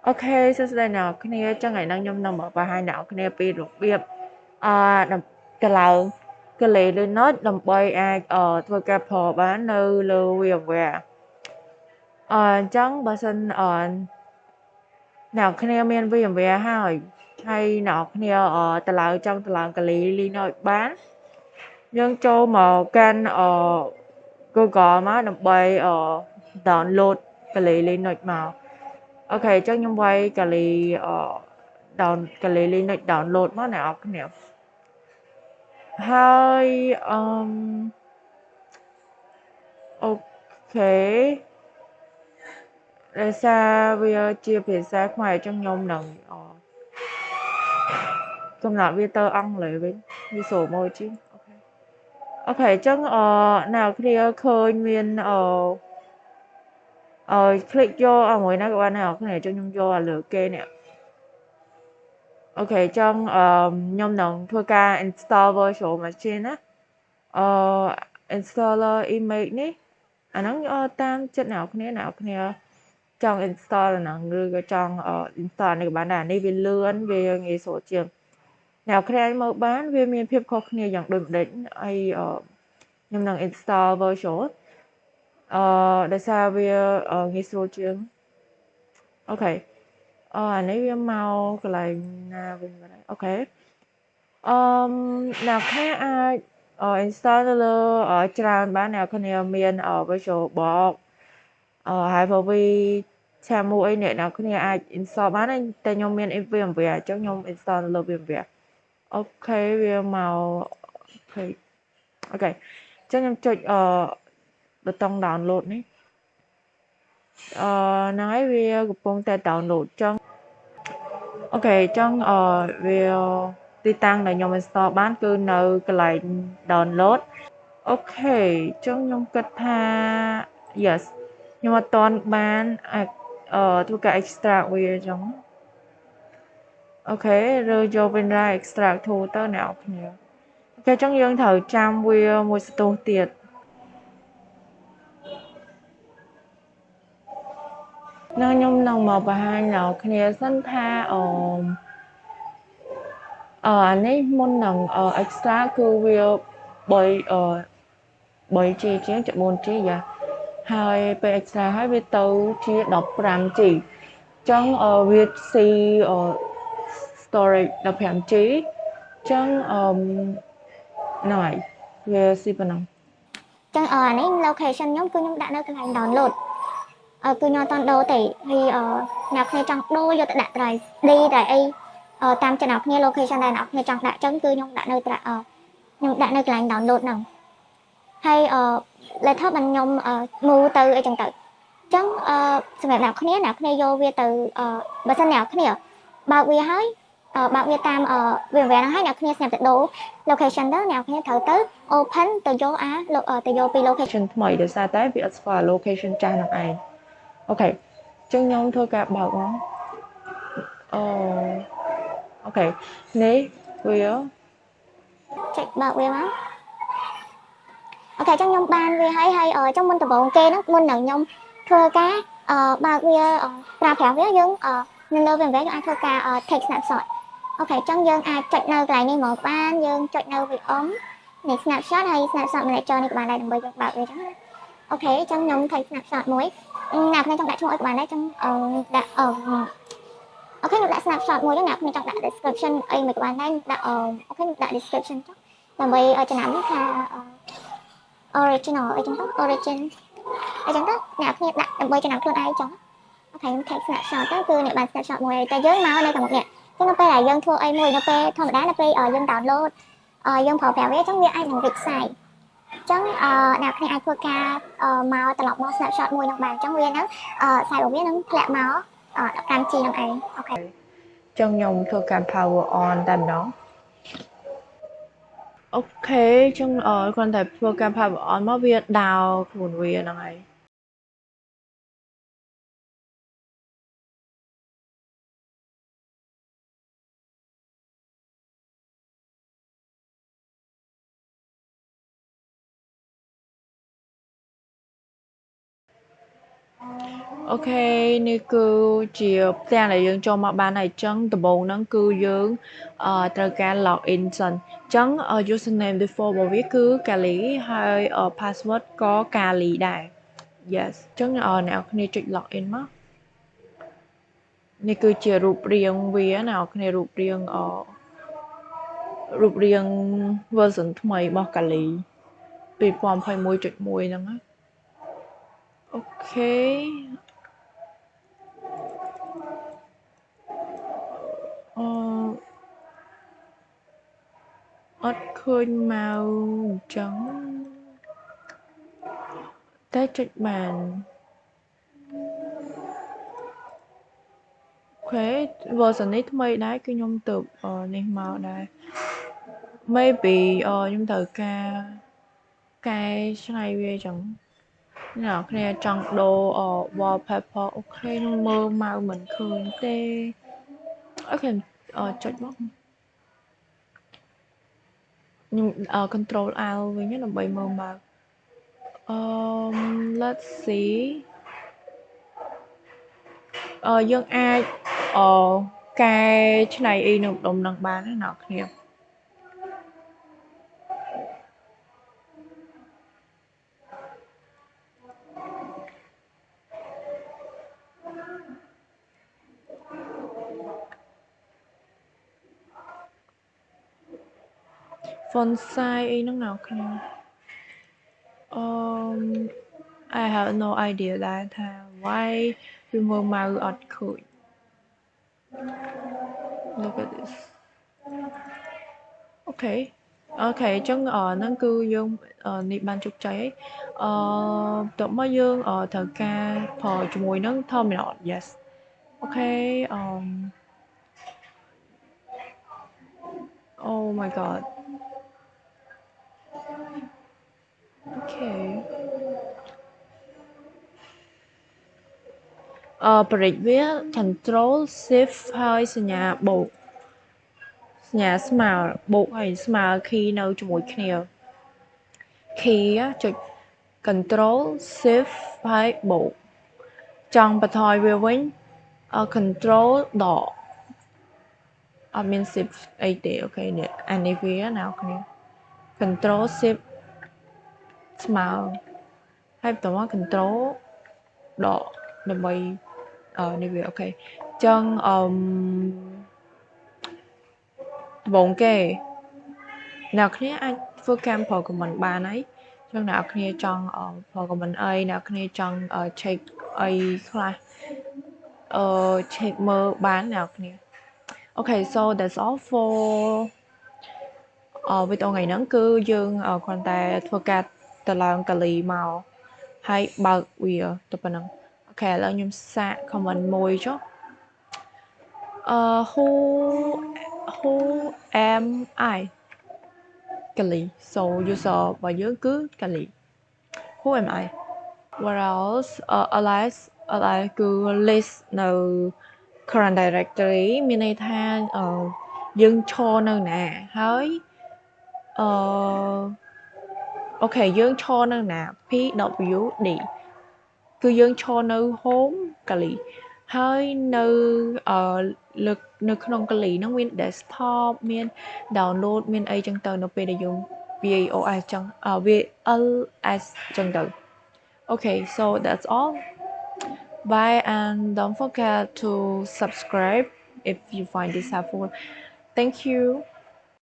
អូខេសួស្តីអ្នកនរគ្នាចឹងថ្ងៃហ្នឹងខ្ញុំនឹងមកបង្ហាញអ្នកនរគ្នាពីរបៀបដំកន្លែងកលេ Linux ដើម្បីអាចធ្វើការផលបាននៅលើ VMware អញ្ចឹងបើសិនអ្នកនរគ្នាមាន VMware ហើយអ្នកនរគ្នាចង់តម្លើងកលេ Linux បានយើងចូលមកកាន់Google មកដើម្បីdownload កលេ Linux មកអូខេអញ្ចឹងខ្ញុំវាយកលេកលេ Linux download មកអ្នកនរគ្នាហើយអូខេដោយសារវាជាភាសាខ្មែរអញ្ចឹងខ្ញុំនឹងកំណត់វាទៅអង់គ្លេសវិញវាស្រួលមើលជាងអូខេអញ្ចឹងអ្នកនរគ្នាឃើញមានคลิกយកមួយណាក៏បានដែរអ្នកនរគ្នាអញ្ចឹងខ្ញុំយកលើគេនេះអូខេអញ្ចឹងខ្ញុំនឹងធ្វើការ install virtual machine ណាinstaller image នេះអាហ្នឹងតាមចិត្តអ្នកនរគ្នាចង់ install អាហ្នឹងឬក៏ចង់ install នេះក៏បានដែរនេះវាលឿនវាងាយស្រួលជាងអ្នកនរគ្នាអាចមើលបានវាមានភាពខុសគ្នាយ៉ាងដូចម្ដេចហើយខ្ញុំនឹង install virtual ដោយសារវាងាយស្រួលជាងអូខេអានេះវាមកកន្លែងណាវិញបាត់ហើយអូខេអ្នកគ្នាអាច install ទៅលើច្រើនបានអ្នកគ្នាមាន VirtualBox Hyper-V ឆាមួយអីអ្នកគ្នាអាច install បានតែខ្ញុំមាន VMware អញ្ចឹងខ្ញុំ install នៅលើ VMware អូខេវាមកអូខេអញ្ចឹងខ្ញុំចុចប៊ូតុង download នេះហ្នឹងហើយវាកំពុងតែ download អញ្ចឹងអូខេអញ្ចឹងវាទីតាំងដែលខ្ញុំ install បានគឺនៅកន្លែង download អូខេអញ្ចឹងខ្ញុំគិតថា yes ខ្ញុំអត់ទាន់បានធ្វើការ extract វាអញ្ចឹងអូខេរើសយក WinRAR extract tool ទៅអ្នកនរគ្នាអូខេអញ្ចឹងយើងត្រូវចាំវាមួយសន្ទុះទៀតខ្ញុំនឹងមកបង្ហាញអ្នកនរគ្នាសិនថាអានេះមុននឹង extract គឺវា3G ជាង 4G យ៉ាហើយពេល extra ហើយវាទៅជា 15G អញ្ចឹងវាស៊ី storage 15G អញ្ចឹងហ្នឹងហើយវាស៊ីប៉ុណ្ណឹងចឹងនេះ location ខ្ញុំគឺខ្ញុំដាក់នៅកន្លែង download គឺខ្ញុំអត់តដូរទេហើយអ្នកគ្នាចង់ដូរយកទៅដាក់ត្រៃ D តែអីតាមចិត្តអ្នកគ្នា location ដែលអ្នកគ្នាចង់ដាក់ចឹងគឺខ្ញុំដាក់នៅខ្ញុំដាក់នៅកន្លែង download ហ្នឹងហើយlaptop បានខ្ញុំ move ទៅអីចឹងទៅចឹងសម្រាប់អ្នកគ្នាយកវាទៅបើសិនអ្នកគ្នាបើកវាហើយបើកវាតាមVMware ហ្នឹងហើយអ្នកគ្នាស្រាប់តែដូរ location ទៅអ្នកគ្នាត្រូវទៅ open ទៅយកទៅយកពី location ថ្មីដោយសារតែវាអត់ស្គាល់ location ចាស់ហ្នឹងឯងអូខេអញ្ចឹងខ្ញុំធ្វើការបើកមកអូខេនេះវាចុចបើកវាមកអូខេអញ្ចឹងខ្ញុំបានវាហើយអញ្ចឹងមុនដំបូងគេហ្នឹងមុននឹងខ្ញុំធ្វើការបើកវាប្រើប្រាស់វាយើងនៅលើ VMware យើងអាចធ្វើការ take snapshot អូខេអញ្ចឹងយើងអាចចុចនៅកន្លែងនេះមកបានយើងចុចនៅវានេះ snapshot ហើយ snapshot manager នេះក៏បានដែរដើម្បីយើងបើកវាអញ្ចឹងណាអូខេអញ្ចឹងខ្ញុំ take snapshot មួយអ្នកគ្នាចង់ដាក់ឈ្មោះអីក៏បានដែរអញ្ចឹងដាក់អូខេខ្ញុំដាក់ snapshot មួយហ្នឹងអ្នកគ្នាចង់ដាក់ description អីមិនក៏បានដែរដាក់អូខេខ្ញុំដាក់ description ចុះដើម្បីចំណាំនេះថា original អីចឹងទៅ origin អីចឹងទៅអ្នកគ្នាដាក់ដើម្បីចំណាំខ្លួនឯងចឹងអូខេខ្ញុំ take snapshot ទៅគឺអ្នកបាន snapshot មួយតែយើងមកនៅខាងមុខនេះចឹងនៅពេលដែលយើងធ្វើអីមួយនៅពេលធម្មតានៅពេលយើង download យើងប្រើប្រាស់វាចឹងវាអាចនឹងរីកសាយចឹងអ្នកគ្នាអាចធ្វើការមកត្រឡប់មក snapshot មួយនឹងបានចឹងវានឹងខ្សែរបស់វានឹងធ្លាក់មក15G នឹងឯងអូខេចឹងខ្ញុំធ្វើការ power on តែម្ដងអូខេចឹងគ្រាន់តែធ្វើការ power on មកវាដោរខ្លួនវាហ្នឹងហើយ អូខេនេះគឺជាផ្ទាំងដែលយើងចូលមកបានហើយអញ្ចឹងដំបូងហ្នឹងគឺយើងត្រូវការ login សិនអញ្ចឹង username default របស់វាគឺ Kali ហើយ password ក៏ Kali ដែរ yes អញ្ចឹងអ្នកនរគ្នាចុច login មកនេះគឺជារូបរាងវាណាអ្នកគ្នារូបរាង version ថ្មីរបស់ Kali 2021.1 ហ្នឹងណាអូខេអត់ឃើញមកអញ្ចឹងតែចុចបានអូខេ version នេះថ្មីដែរគឺខ្ញុំទៅនេះមកដែរ maybe ខ្ញុំត្រូវការកែច្នៃវាអញ្ចឹងអ្នកគ្នាចង់ដូរwallpaper អូខេខ្ញុំមើលមកមិនឃើញទេអូខេចុចមកខ្ញុំcontrol Alt វិញដើម្បីមើលមក let's see យើងអាចកែច្នៃអីនៅម្ដុំនឹងបានណាអ្នកគ្នា font size អីហ្នឹងអ្នកគ្នាI have no idea ដែរថា why វាមើលមកអត់ឃើញ look at this អូខេអញ្ចឹងហ្នឹងគឺយើងនេះបានជោគជ័យហើយបន្ទាប់មកយើងត្រូវការប្រើជាមួយនឹង terminal yes អូខេoh my god អូខេបរិចវា control shift ហើយសញ្ញាបូកសញ្ញាស្មើបូកហើយស្មើ key នៅជាមួយគ្នា key ចុច control shift ហើយបូកចង់បន្ថយវាវិញ control ដកអត់មាន shift អីទេអូខេនេះអានេះវាណាអូខេ control shift ស្មើហើយបន្តមក control ដកដើម្បីនេះវាអូខេអញ្ចឹងដំបូងគេអ្នកគ្នាអាចធ្វើការប្រើ comment បានហើយអញ្ចឹងអ្នកគ្នាចង់ប្រើ comment អីអ្នកគ្នាចង់ check អីខ្លះcheck មើលបានអ្នកគ្នា Okay, so that's all for វីដេអូថ្ងៃហ្នឹងគឺយើងគ្រាន់តែធ្វើការទៅឡើងកាលីមកហើយបើកវាទៅប៉ុណ្ណឹងអូខេឥឡូវខ្ញុំសាក comment មួយចុះwho am I កាលី so user របស់យើងគឺកាលី who am I what else alias គឺ list នៅ current directory មានន័យថាយើងឈរនៅណាហើយអូខេយើងឈរនៅណា pwd គឺយើងឈរនៅ home កាលីហើយនៅលើនៅក្នុងកាលីហ្នឹងមាន desktop មាន download មានអីចឹងទៅនៅពេលដែលយើង VLS ចឹង VLS ចឹងទៅ Okay, so that's all. Bye and don't forget to subscribe if you find this helpful. Thank you.